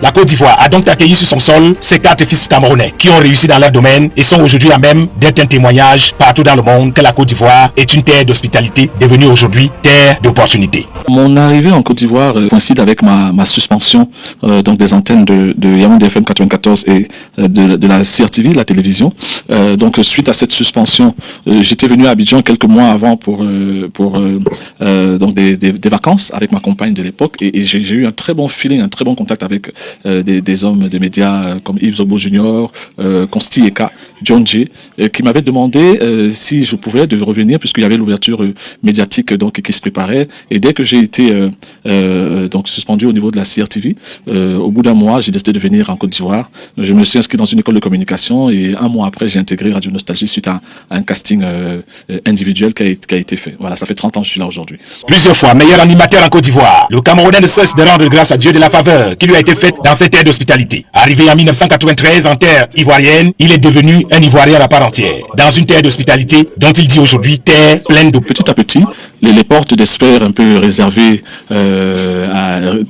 La Côte d'Ivoire a donc accueilli sur son sol ces 4 fils camerounais qui ont réussi dans leur domaine et sont aujourd'hui à même d'être un témoignage partout dans le monde que la Côte d'Ivoire est une terre d'hospitalité devenue aujourd'hui terre d'opportunité. Mon arrivée en Côte d'Ivoire coïncide avec ma suspension donc des antennes de Yaoundé FM 94 et de la CRTV, la télévision. Donc suite à cette suspension, j'étais venu à Abidjan quelques mois avant pour donc des vacances avec ma compagne de l'époque et j'ai eu un très bon feeling, un très bon contact avec des hommes de médias comme Yves Zobo Junior, Consti Eka, John J, qui m'avaient demandé si je pouvais de revenir puisqu'il y avait l'ouverture médiatique donc qui se préparait. Et dès que j'ai été donc suspendu au niveau de la CRTV, au bout d'un mois, j'ai décidé de venir en Côte d'Ivoire. Je me suis inscrit dans une école de communication et un mois après, j'ai intégré Radio Nostalgie suite à un casting individuel qui a été fait. Voilà, ça fait 30 ans que je suis là aujourd'hui. Plusieurs fois meilleur animateur en Côte d'Ivoire, le Camerounais ne cesse de rendre grâce à Dieu de la faveur qui lui a été faite dans cette terre d'hospitalité. Arrivé en 1993 en terre ivoirienne, il est devenu un Ivoirien à part entière. Dans une terre d'hospitalité dont il dit aujourd'hui terre pleine de... Petit à petit, les portes des sphères un peu réservées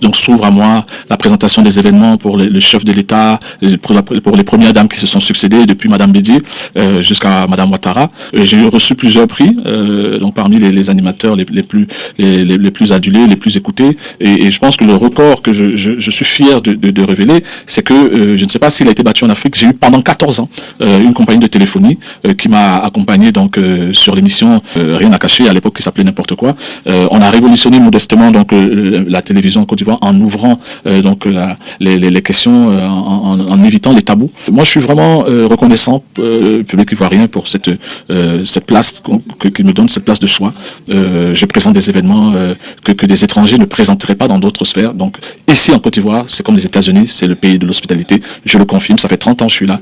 donc s'ouvrent à moi. La présentation des événements pour le chef de l'État, pour les premières dames qui se sont succédées depuis Madame Bédier jusqu'à Madame Ouattara. J'ai reçu plusieurs prix, donc parmi les animateurs les plus adulés, les plus écoutés. Et je pense que le record que je suis fier de révéler, c'est que je ne sais pas s'il a été battu en Afrique. J'ai eu pendant 14 ans une compagnie de téléphonie qui m'a accompagné donc sur l'émission Rien à cacher à l'époque qui s'appelait N'importe quoi. On a révolutionné modestement donc la télévision en Côte d'Ivoire en ouvrant donc les questions en évitant les tabous. Moi je suis vraiment reconnaissant public ivoirien pour cette place qui me donne cette place de choix. Je présente des événements que des étrangers ne présenteraient pas dans d'autres sphères. Donc ici en Côte d'Ivoire, c'est comme les États-Unis, c'est le pays de l'hospitalité. Je le confirme, ça fait 30 ans que je suis là.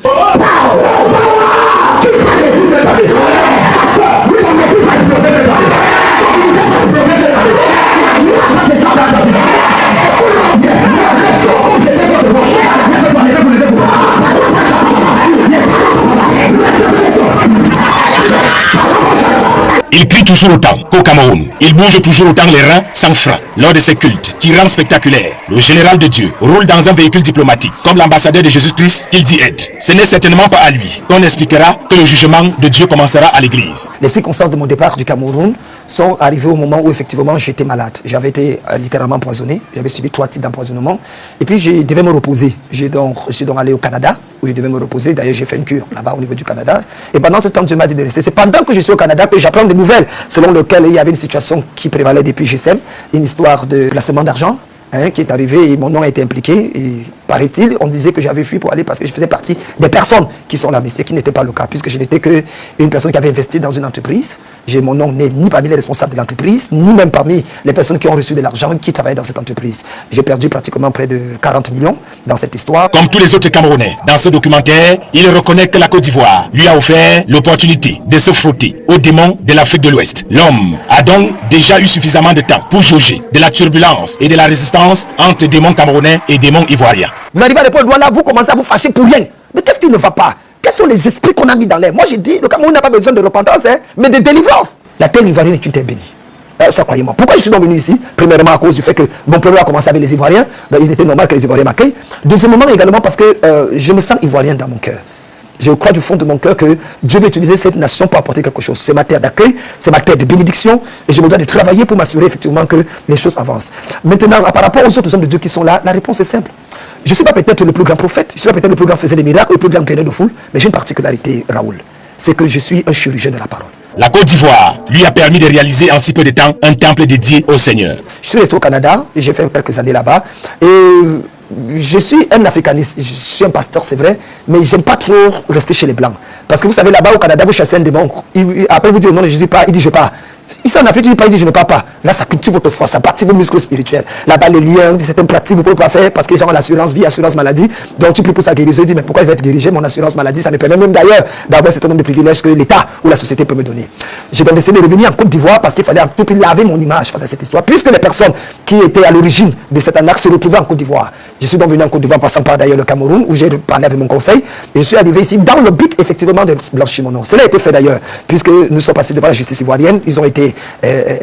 Il crie toujours autant qu'au Cameroun. Il bouge toujours autant les reins sans frein lors de ses cultes qui rendent spectaculaire. Le général de Dieu roule dans un véhicule diplomatique comme l'ambassadeur de Jésus-Christ qu'il dit être. Ce n'est certainement pas à lui qu'on expliquera que le jugement de Dieu commencera à l'église. Les circonstances de mon départ du Cameroun sont arrivées au moment où effectivement j'étais malade. J'avais été littéralement empoisonné. J'avais subi 3 types d'empoisonnement. Et puis je devais me reposer. Je suis donc allé au Canada où je devais me reposer. D'ailleurs j'ai fait une cure là-bas au niveau du Canada. Et pendant ce temps Dieu m'a dit de rester. C'est pendant que je suis au Canada que j'apprends des nouvelles selon lesquelles il y avait une situation qui prévalait depuis GSM. Une histoire de placement d'argent qui est arrivée et mon nom a été impliqué. Et paraît-il, on disait que j'avais fui pour aller parce que je faisais partie des personnes qui sont là, mais ce qui n'était pas le cas, puisque je n'étais qu'une personne qui avait investi dans une entreprise. Mon nom n'est ni parmi les responsables de l'entreprise, ni même parmi les personnes qui ont reçu de l'argent qui travaillaient dans cette entreprise. J'ai perdu pratiquement près de 40 millions dans cette histoire. Comme tous les autres Camerounais, dans ce documentaire, il reconnaît que la Côte d'Ivoire lui a offert l'opportunité de se frotter aux démons de l'Afrique de l'Ouest. L'homme a donc déjà eu suffisamment de temps pour jauger de la turbulence et de la résistance entre démons camerounais et démons ivoiriens. Vous arrivez à l'époque de là, vous commencez à vous fâcher pour rien. Mais qu'est-ce qui ne va pas? Quels sont les esprits qu'on a mis dans l'air? Moi j'ai dit, le Cameroun n'a pas besoin de repentance, mais de délivrance. La terre ivoirienne est une terre bénie. Ça, croyez-moi. Pourquoi je suis donc venu ici? Premièrement à cause du fait que mon problème a commencé avec les Ivoiriens. Donc, il était normal que les Ivoiriens m'accueillent. Deuxièmement également parce que je me sens ivoirien dans mon cœur. Je crois du fond de mon cœur que Dieu veut utiliser cette nation pour apporter quelque chose. C'est ma terre d'accueil, c'est ma terre de bénédiction et je me dois de travailler pour m'assurer effectivement que les choses avancent. Maintenant, par rapport aux autres hommes de Dieu qui sont là, la réponse est simple. Je ne suis pas peut-être le plus grand prophète, je ne suis pas peut-être le plus grand faiseur des miracles, le plus grand entraîneur de foule, mais j'ai une particularité, Raoul. C'est que je suis un chirurgien de la parole. La Côte d'Ivoire lui a permis de réaliser en si peu de temps un temple dédié au Seigneur. Je suis resté au Canada et j'ai fait quelques années là-bas et je suis un africaniste, je suis un pasteur c'est vrai, mais j'aime pas trop rester chez les blancs. Parce que vous savez là-bas au Canada vous chassez un démon, après vous dites au nom de Jésus pas, il dit je pars. Ici en Afrique, tu dis pas, il dit je ne pars pas. Là, ça cultive votre foi, ça bâtit vos muscles spirituels. Là-bas, les liens, certaines pratiques, vous ne pouvez pas faire parce que les gens ont l'assurance vie, assurance maladie. Donc, tu pries pour sa guérison. Il dit, mais pourquoi il va être dirigé? Mon assurance maladie, ça me permet même d'ailleurs d'avoir un certain nombre de privilèges que l'État ou la société peut me donner. J'ai donc décidé de revenir en Côte d'Ivoire parce qu'il fallait un peu plus laver mon image face à cette histoire. Puisque les personnes qui étaient à l'origine de cette arnaque se retrouvaient en Côte d'Ivoire. Je suis donc venu en Côte d'Ivoire, passant par d'ailleurs le Cameroun, où j'ai parlé avec mon conseil. Et je suis arrivé ici dans le but, effectivement, de blanchir mon nom. Cela a été fait d'ailleurs, puisque nous sommes passés devant la justice ivoirienne. Ils ont été été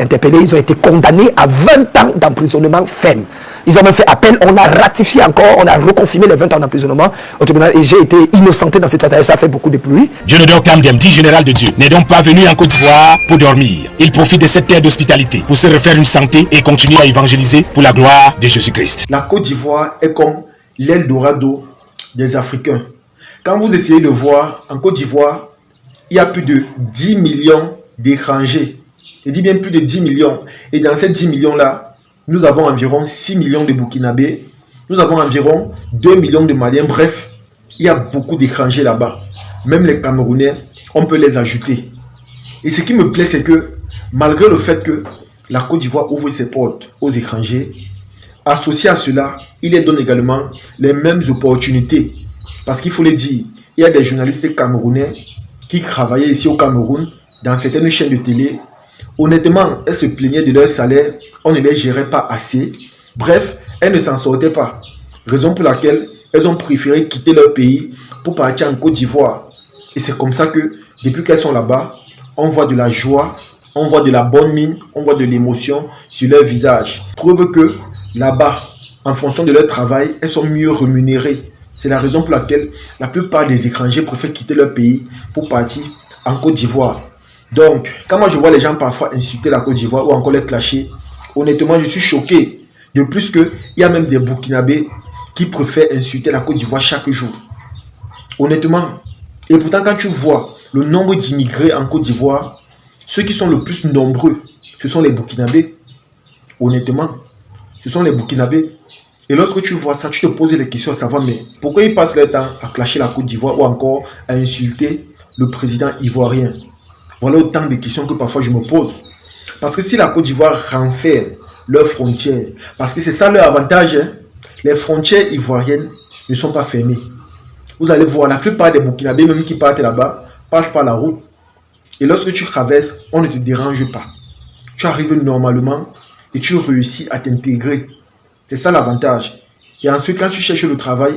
interpellés, ils ont été condamnés à 20 ans d'emprisonnement ferme. Ils ont même fait appel, on a ratifié encore, on a reconfirmé les 20 ans d'emprisonnement au tribunal et j'ai été innocenté dans cette affaire. Ça fait beaucoup de pluie. Dieudonné Kamdem, dit général de Dieu, n'est donc pas venu en Côte d'Ivoire pour dormir. Il profite de cette terre d'hospitalité pour se refaire une santé et continuer à évangéliser pour la gloire de Jésus-Christ. La Côte d'Ivoire est comme l'Eldorado des Africains. Quand vous essayez de voir, en Côte d'Ivoire, il y a plus de 10 millions d'étrangers. Je dis bien plus de 10 millions. Et dans ces 10 millions-là, nous avons environ 6 millions de Burkinabés. Nous avons environ 2 millions de Maliens. Bref, il y a beaucoup d'étrangers là-bas. Même les Camerounais, on peut les ajouter. Et ce qui me plaît, c'est que malgré le fait que la Côte d'Ivoire ouvre ses portes aux étrangers, associé à cela, il les donne également les mêmes opportunités. Parce qu'il faut le dire, il y a des journalistes camerounais qui travaillaient ici au Cameroun, dans certaines chaînes de télé. Honnêtement, elles se plaignaient de leur salaire, on ne les gérait pas assez. Bref, elles ne s'en sortaient pas. Raison pour laquelle elles ont préféré quitter leur pays pour partir en Côte d'Ivoire. Et c'est comme ça que, depuis qu'elles sont là-bas, on voit de la joie, on voit de la bonne mine, on voit de l'émotion sur leur visage. Preuve que là-bas, en fonction de leur travail, elles sont mieux rémunérées. C'est la raison pour laquelle la plupart des étrangers préfèrent quitter leur pays pour partir en Côte d'Ivoire. Donc, quand moi je vois les gens parfois insulter la Côte d'Ivoire ou encore les clasher, honnêtement, je suis choqué. De plus qu'il y a même des Burkinabés qui préfèrent insulter la Côte d'Ivoire chaque jour. Honnêtement. Et pourtant, quand tu vois le nombre d'immigrés en Côte d'Ivoire, ceux qui sont le plus nombreux, ce sont les Burkinabés. Honnêtement, ce sont les Burkinabés. Et lorsque tu vois ça, tu te poses les questions à savoir, mais pourquoi ils passent leur temps à clasher la Côte d'Ivoire ou encore à insulter le président ivoirien? Voilà autant de questions que parfois je me pose. Parce que si la Côte d'Ivoire renferme leurs frontières, parce que c'est ça leur avantage, hein, les frontières ivoiriennes ne sont pas fermées. Vous allez voir, la plupart des Burkinabés, même qui partent là-bas, passent par la route. Et lorsque tu traverses, on ne te dérange pas. Tu arrives normalement et tu réussis à t'intégrer. C'est ça l'avantage. Et ensuite, quand tu cherches le travail,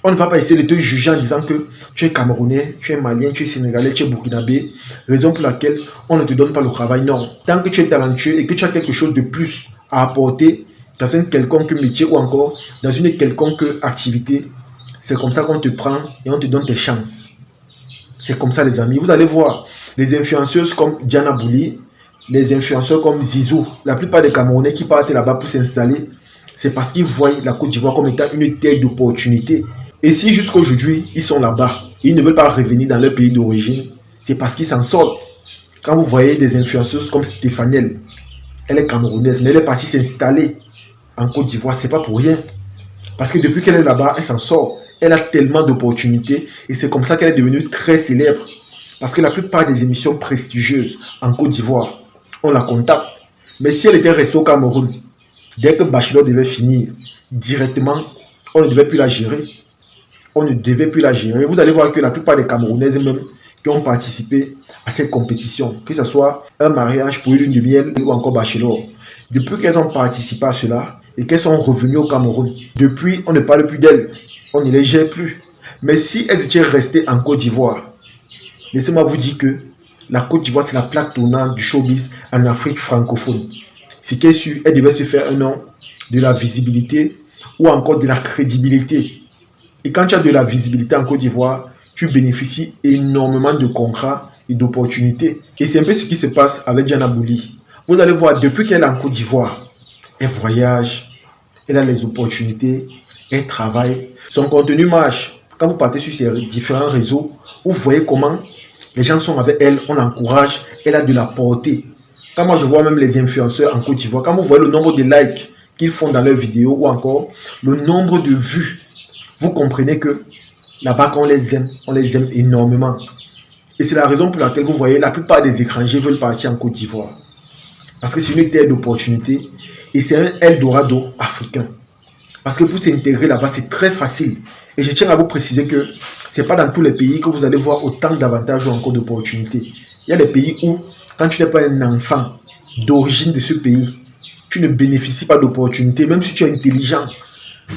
on ne va pas essayer de te juger en disant que tu es Camerounais, tu es Malien, tu es Sénégalais, tu es Burkinabé. Raison pour laquelle on ne te donne pas le travail. Non. Tant que tu es talentueux et que tu as quelque chose de plus à apporter dans un quelconque métier ou encore dans une quelconque activité, c'est comme ça qu'on te prend et on te donne tes chances. C'est comme ça, les amis. Vous allez voir les influenceuses comme Diana Bouli, les influenceurs comme Zizou, la plupart des Camerounais qui partent là-bas pour s'installer, c'est parce qu'ils voient la Côte d'Ivoire comme étant une terre d'opportunité. Et si jusqu'à aujourd'hui, ils sont là-bas, ils ne veulent pas revenir dans leur pays d'origine, c'est parce qu'ils s'en sortent. Quand vous voyez des influenceuses comme Stéphanel, elle est camerounaise, mais elle est partie s'installer en Côte d'Ivoire, c'est pas pour rien. Parce que depuis qu'elle est là-bas, elle s'en sort. Elle a tellement d'opportunités et c'est comme ça qu'elle est devenue très célèbre. Parce que la plupart des émissions prestigieuses en Côte d'Ivoire, on la contacte. Mais si elle était restée au Cameroun, dès que Bachelor devait finir, directement, on ne devait plus la gérer. On ne devait plus la gérer. Vous allez voir que la plupart des Camerounaises même qui ont participé à cette compétition, que ce soit un mariage pour une lune de miel ou encore Bachelor, depuis qu'elles ont participé à cela et qu'elles sont revenues au Cameroun, depuis, on ne parle plus d'elles. On ne les gère plus. Mais si elles étaient restées en Côte d'Ivoire, laissez-moi vous dire que la Côte d'Ivoire, c'est la plaque tournante du showbiz en Afrique francophone. Ce qui est sûr, elle devait se faire un nom, de la visibilité ou encore de la crédibilité. Et quand tu as de la visibilité en Côte d'Ivoire, tu bénéficies énormément de contrats et d'opportunités. Et c'est un peu ce qui se passe avec Diana Bouli. Vous allez voir, depuis qu'elle est en Côte d'Ivoire, elle voyage, elle a les opportunités, elle travaille. Son contenu marche. Quand vous partez sur ces différents réseaux, vous voyez comment les gens sont avec elle, on l'encourage, elle a de la portée. Quand moi je vois même les influenceurs en Côte d'Ivoire, quand vous voyez le nombre de likes qu'ils font dans leurs vidéos ou encore le nombre de vues, vous comprenez que là-bas, quand on les aime énormément. Et c'est la raison pour laquelle vous voyez la plupart des étrangers veulent partir en Côte d'Ivoire. Parce que c'est une terre d'opportunité et c'est un Eldorado africain. Parce que pour s'intégrer là-bas, c'est très facile. Et je tiens à vous préciser que ce n'est pas dans tous les pays que vous allez voir autant d'avantages ou encore d'opportunités. Il y a des pays où, quand tu n'es pas un enfant d'origine de ce pays, tu ne bénéficies pas d'opportunités, même si tu es intelligent,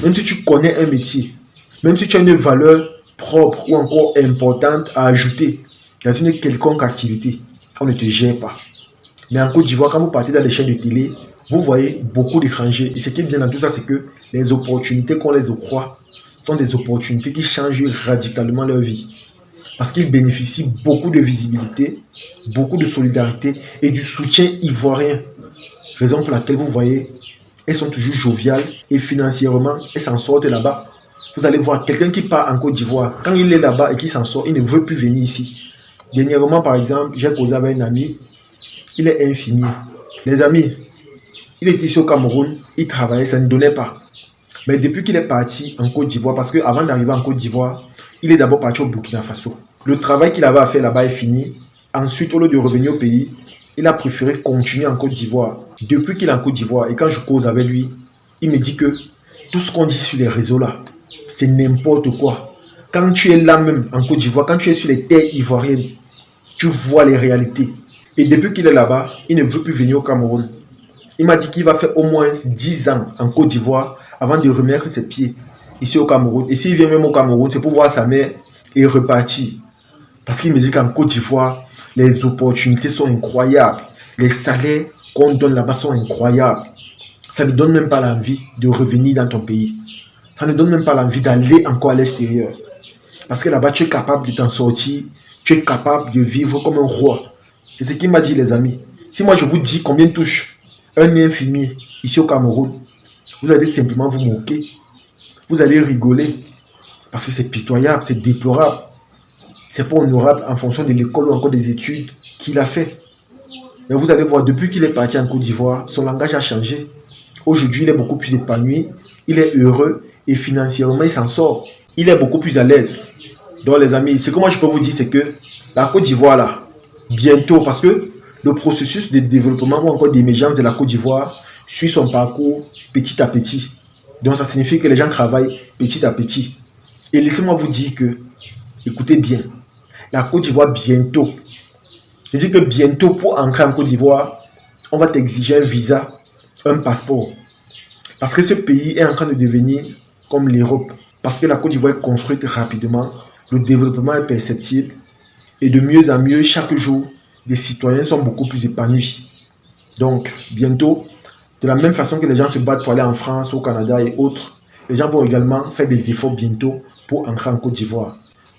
même si tu connais un métier, même si tu as une valeur propre ou encore importante à ajouter dans une quelconque activité, on ne te gère pas. Mais en Côte d'Ivoire, quand vous partez dans les chaînes de télé, vous voyez beaucoup d'étrangers. Et ce qui est bien dans tout ça, c'est que les opportunités qu'on les octroie sont des opportunités qui changent radicalement leur vie. Parce qu'ils bénéficient beaucoup de visibilité, beaucoup de solidarité et du soutien ivoirien. Raison pour laquelle vous voyez, elles sont toujours joviales et financièrement, elles s'en sortent là-bas. Vous allez voir quelqu'un qui part en Côte d'Ivoire, quand il est là-bas et qu'il s'en sort, il ne veut plus venir ici. Dernièrement, par exemple, j'ai causé avec un ami, il est infirmier. Les amis, il était ici au Cameroun, il travaillait, ça ne donnait pas. Mais depuis qu'il est parti en Côte d'Ivoire, parce qu'avant d'arriver en Côte d'Ivoire, il est d'abord parti au Burkina Faso. Le travail qu'il avait à faire là-bas est fini. Ensuite, au lieu de revenir au pays, il a préféré continuer en Côte d'Ivoire. Depuis qu'il est en Côte d'Ivoire, et quand je cause avec lui, il me dit que tout ce qu'on dit sur les réseaux là, c'est n'importe quoi. Quand tu es là même en Côte d'Ivoire, quand tu es sur les terres ivoiriennes, tu vois les réalités. Et depuis qu'il est là-bas, il ne veut plus venir au Cameroun. Il m'a dit qu'il va faire au moins 10 ans en Côte d'Ivoire avant de remettre ses pieds ici au Cameroun. Et s'il vient même au Cameroun, c'est pour voir sa mère et repartir. Parce qu'il me dit qu'en Côte d'Ivoire, les opportunités sont incroyables. Les salaires qu'on donne là-bas sont incroyables. Ça ne donne même pas l'envie de revenir dans ton pays. Ça ne donne même pas l'envie d'aller encore à l'extérieur. Parce que là-bas, tu es capable de t'en sortir. Tu es capable de vivre comme un roi. C'est ce qu'il m'a dit, les amis. Si moi, je vous dis combien touche un infirmier ici au Cameroun, vous allez simplement vous moquer. Vous allez rigoler. Parce que c'est pitoyable, c'est déplorable. C'est pas honorable en fonction de l'école ou encore des études qu'il a fait. Mais vous allez voir, depuis qu'il est parti en Côte d'Ivoire, son langage a changé. Aujourd'hui, il est beaucoup plus épanoui, il est heureux et financièrement, il s'en sort. Il est beaucoup plus à l'aise. Donc les amis, ce que moi je peux vous dire, c'est que la Côte d'Ivoire là, bientôt, parce que le processus de développement ou encore d'émergence de la Côte d'Ivoire suit son parcours petit à petit. Donc ça signifie que les gens travaillent petit à petit. Et laissez-moi vous dire que, écoutez bien, la Côte d'Ivoire bientôt, je dis que bientôt pour entrer en Côte d'Ivoire, on va t'exiger un visa, un passeport. Parce que ce pays est en train de devenir comme l'Europe. Parce que la Côte d'Ivoire est construite rapidement, le développement est perceptible et de mieux en mieux, chaque jour, les citoyens sont beaucoup plus épanouis. Donc, bientôt, de la même façon que les gens se battent pour aller en France, au Canada et autres, les gens vont également faire des efforts bientôt pour entrer en Côte d'Ivoire.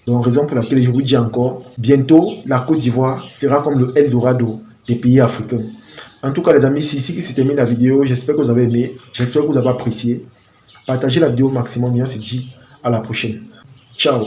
Donc, raison pour laquelle je vous dis encore, bientôt, la Côte d'Ivoire sera comme le Eldorado des pays africains. En tout cas, les amis, c'est ici que se termine la vidéo. J'espère que vous avez aimé, j'espère que vous avez apprécié. Partagez la vidéo au maximum et on se dit à la prochaine. Ciao.